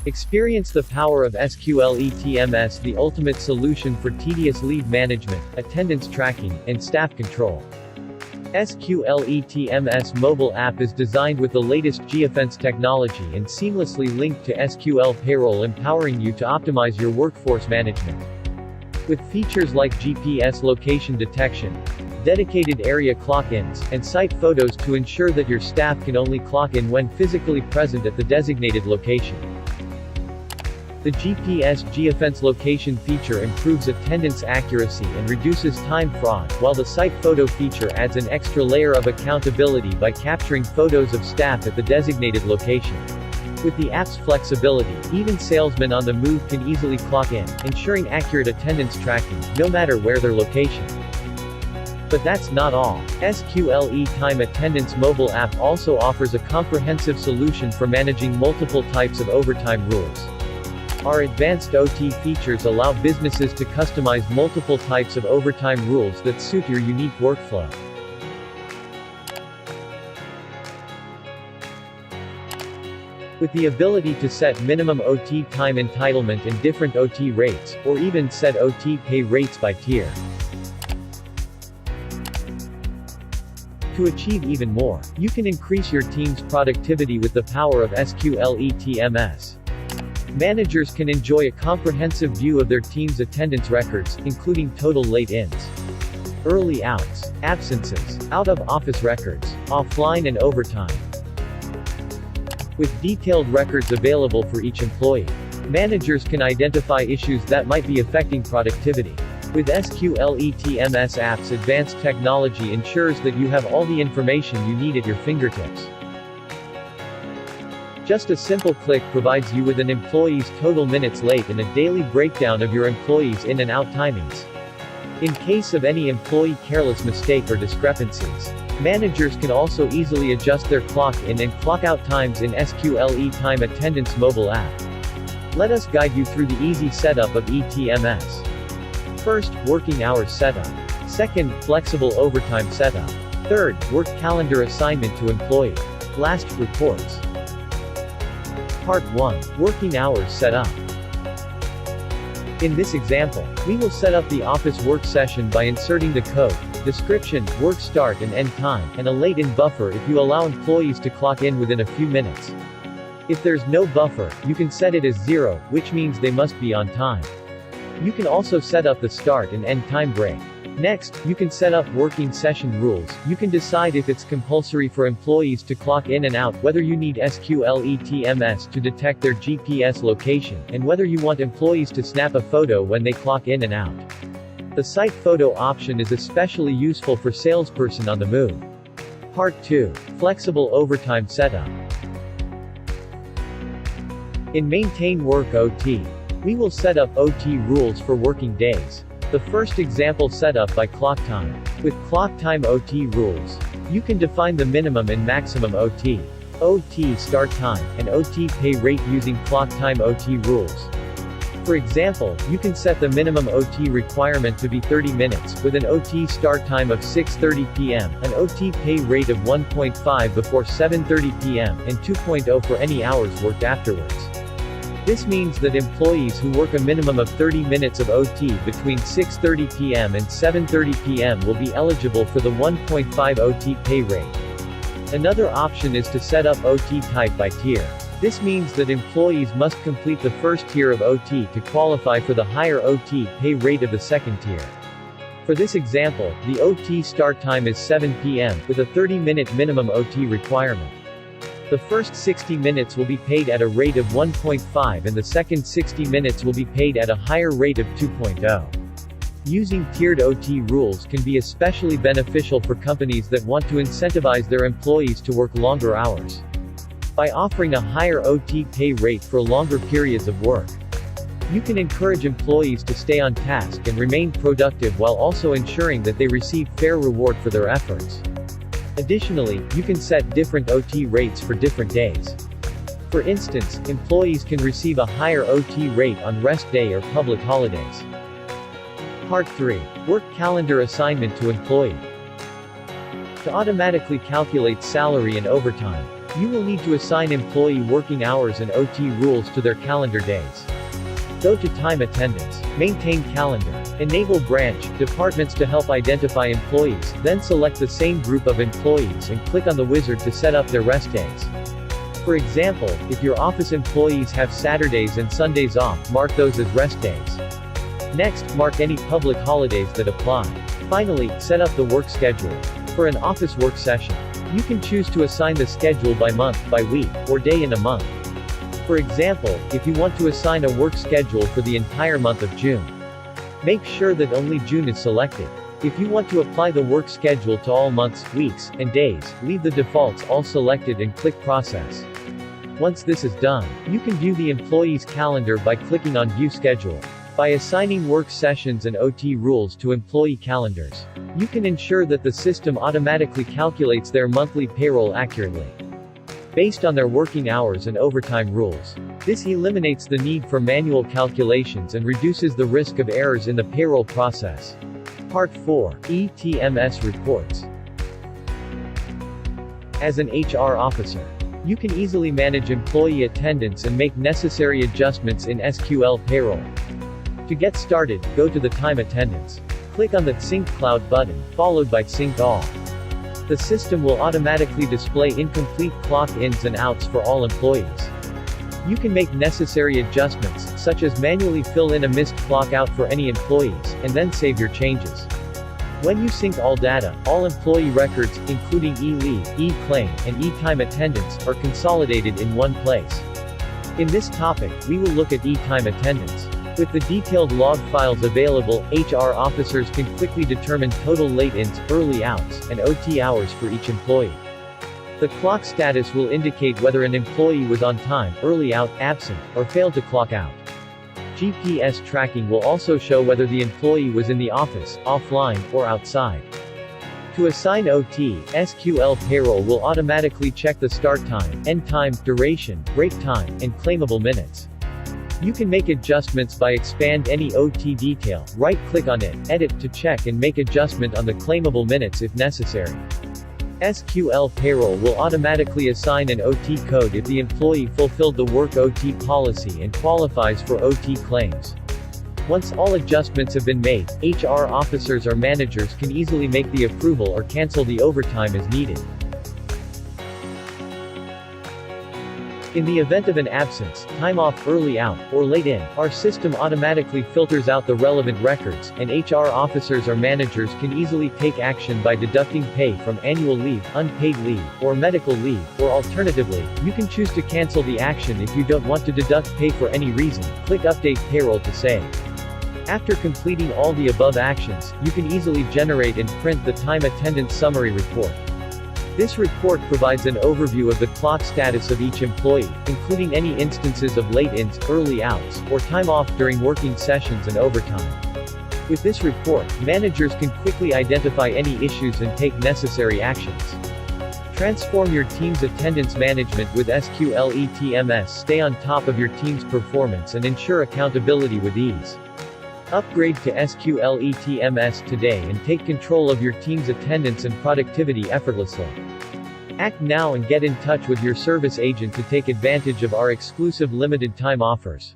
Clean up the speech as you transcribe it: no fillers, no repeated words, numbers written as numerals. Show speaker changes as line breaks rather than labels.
Experience the power of SQL E-TMS, the ultimate solution for tedious leave management, attendance tracking, and staff control. SQL E-TMS mobile app is designed with the latest geofence technology and seamlessly linked to SQL Payroll, empowering you to optimize your workforce management. With features like GPS location detection, dedicated area clock-ins, and site photos to ensure that your staff can only clock in when physically present at the designated location. The GPS geofence location feature improves attendance accuracy and reduces time fraud, while the site photo feature adds an extra layer of accountability by capturing photos of staff at the designated location. With the app's flexibility, even salesmen on the move can easily clock in, ensuring accurate attendance tracking, no matter where their location. But that's not all. SQL E-Time Attendance mobile app also offers a comprehensive solution for managing multiple types of overtime rules. Our advanced OT features allow businesses to customize multiple types of overtime rules that suit your unique workflow. With the ability to set minimum OT time entitlement and different OT rates, or even set OT pay rates by tier. To achieve even more, you can increase your team's productivity with the power of SQL E-TMS. Managers can enjoy a comprehensive view of their team's attendance records, including total late-ins, early outs, absences, out-of-office records, offline and overtime. With detailed records available for each employee, managers can identify issues that might be affecting productivity. With SQL E-TMS app's advanced technology ensures that you have all the information you need at your fingertips. Just a simple click provides you with an employee's total minutes late and a daily breakdown of your employees' in and out timings. In case of any employee careless mistake or discrepancies, managers can also easily adjust their clock in and clock out times in SQL E-Time Attendance mobile app. Let us guide you through the easy setup of E-TMS. First, working hours setup. Second, flexible overtime setup. Third, work calendar assignment to employee. Last, reports. Part 1. Working hours setup. In this example, we will set up the office work session by inserting the code, description, work start and end time, and a late-in buffer if you allow employees to clock in within a few minutes. If there's no buffer, you can set it as 0, which means they must be on time. You can also set up the start and end time break. Next, you can set up working session rules. You can decide if it's compulsory for employees to clock in and out, whether you need SQL E-TMS to detect their GPS location, and whether you want employees to snap a photo when they clock in and out. The site photo option is especially useful for salesperson on the move. Part 2. Flexible overtime setup. In Maintain Work OT, we will set up OT rules for working days. The first example set up by clock time. With clock time OT rules, you can define the minimum and maximum OT, OT start time, and OT pay rate using clock time OT rules. For example, you can set the minimum OT requirement to be 30 minutes, with an OT start time of 6:30 p.m., an OT pay rate of 1.5 before 7:30 p.m., and 2.0 for any hours worked afterwards. This means that employees who work a minimum of 30 minutes of OT between 6:30 p.m. and 7:30 p.m. will be eligible for the 1.5 OT pay rate. Another option is to set up OT type by tier. This means that employees must complete the first tier of OT to qualify for the higher OT pay rate of the second tier. For this example, the OT start time is 7 p.m., with a 30-minute minimum OT requirement. The first 60 minutes will be paid at a rate of 1.5 and the second 60 minutes will be paid at a higher rate of 2.0. Using tiered OT rules can be especially beneficial for companies that want to incentivize their employees to work longer hours. By offering a higher OT pay rate for longer periods of work, you can encourage employees to stay on task and remain productive while also ensuring that they receive fair reward for their efforts. Additionally, you can set different OT rates for different days. For instance, employees can receive a higher OT rate on rest day or public holidays. Part 3. Work calendar assignment to employee. To automatically calculate salary and overtime, You will need to assign employee working hours and OT rules to their calendar days. Go to Time Attendance, Maintain Calendar, enable branch, departments to help identify employees, then select the same group of employees and click on the wizard to set up their rest days. For example, if your office employees have Saturdays and Sundays off, mark those as rest days. Next, mark any public holidays that apply. Finally, set up the work schedule. For an office work session, you can choose to assign the schedule by month, by week, or day in a month. For example, if you want to assign a work schedule for the entire month of June, make sure that only June is selected. If you want to apply the work schedule to all months, weeks, and days, leave the defaults all selected and click Process. Once this is done, you can view the employee's calendar by clicking on View Schedule. By assigning work sessions and OT rules to employee calendars, you can ensure that the system automatically calculates their monthly payroll accurately, based on their working hours and overtime rules. This eliminates the need for manual calculations and reduces the risk of errors in the payroll process. Part 4. E-TMS Reports. As an HR officer, you can easily manage employee attendance and make necessary adjustments in SQL Payroll. To get started, go to the Time Attendance. Click on the Sync Cloud button, followed by Sync All. The system will automatically display incomplete clock ins and outs for all employees. You can make necessary adjustments, such as manually fill in a missed clock out for any employees, and then save your changes. When you sync all data, all employee records, including e-leave, e-claim, and e-time attendance, are consolidated in one place. In this topic, we will look at e-time attendance. With the detailed log files available, HR officers can quickly determine total late-ins, early outs, and OT hours for each employee. The clock status will indicate whether an employee was on time, early out, absent, or failed to clock out. GPS tracking will also show whether the employee was in the office, offline, or outside. To assign OT, SQL Payroll will automatically check the start time, end time, duration, break time, and claimable minutes. You can make adjustments by expand any OT detail, right-click on it, edit to check and make adjustment on the claimable minutes if necessary. SQL Payroll will automatically assign an OT code if the employee fulfilled the work OT policy and qualifies for OT claims. Once all adjustments have been made, HR officers or managers can easily make the approval or cancel the overtime as needed. In the event of an absence, time off, early out, or late in, our system automatically filters out the relevant records, and HR officers or managers can easily take action by deducting pay from annual leave, unpaid leave, or medical leave, or alternatively, you can choose to cancel the action if you don't want to deduct pay for any reason. Click Update Payroll to save. After completing all the above actions, you can easily generate and print the Time Attendance Summary Report. This report provides an overview of the clock status of each employee, including any instances of late-ins, early outs, or time off during working sessions and overtime. With this report, managers can quickly identify any issues and take necessary actions. Transform your team's attendance management with SQL E-TMS. Stay on top of your team's performance and ensure accountability with ease. Upgrade to SQL E-TMS today and take control of your team's attendance and productivity effortlessly. Act now and get in touch with your service agent to take advantage of our exclusive limited time offers.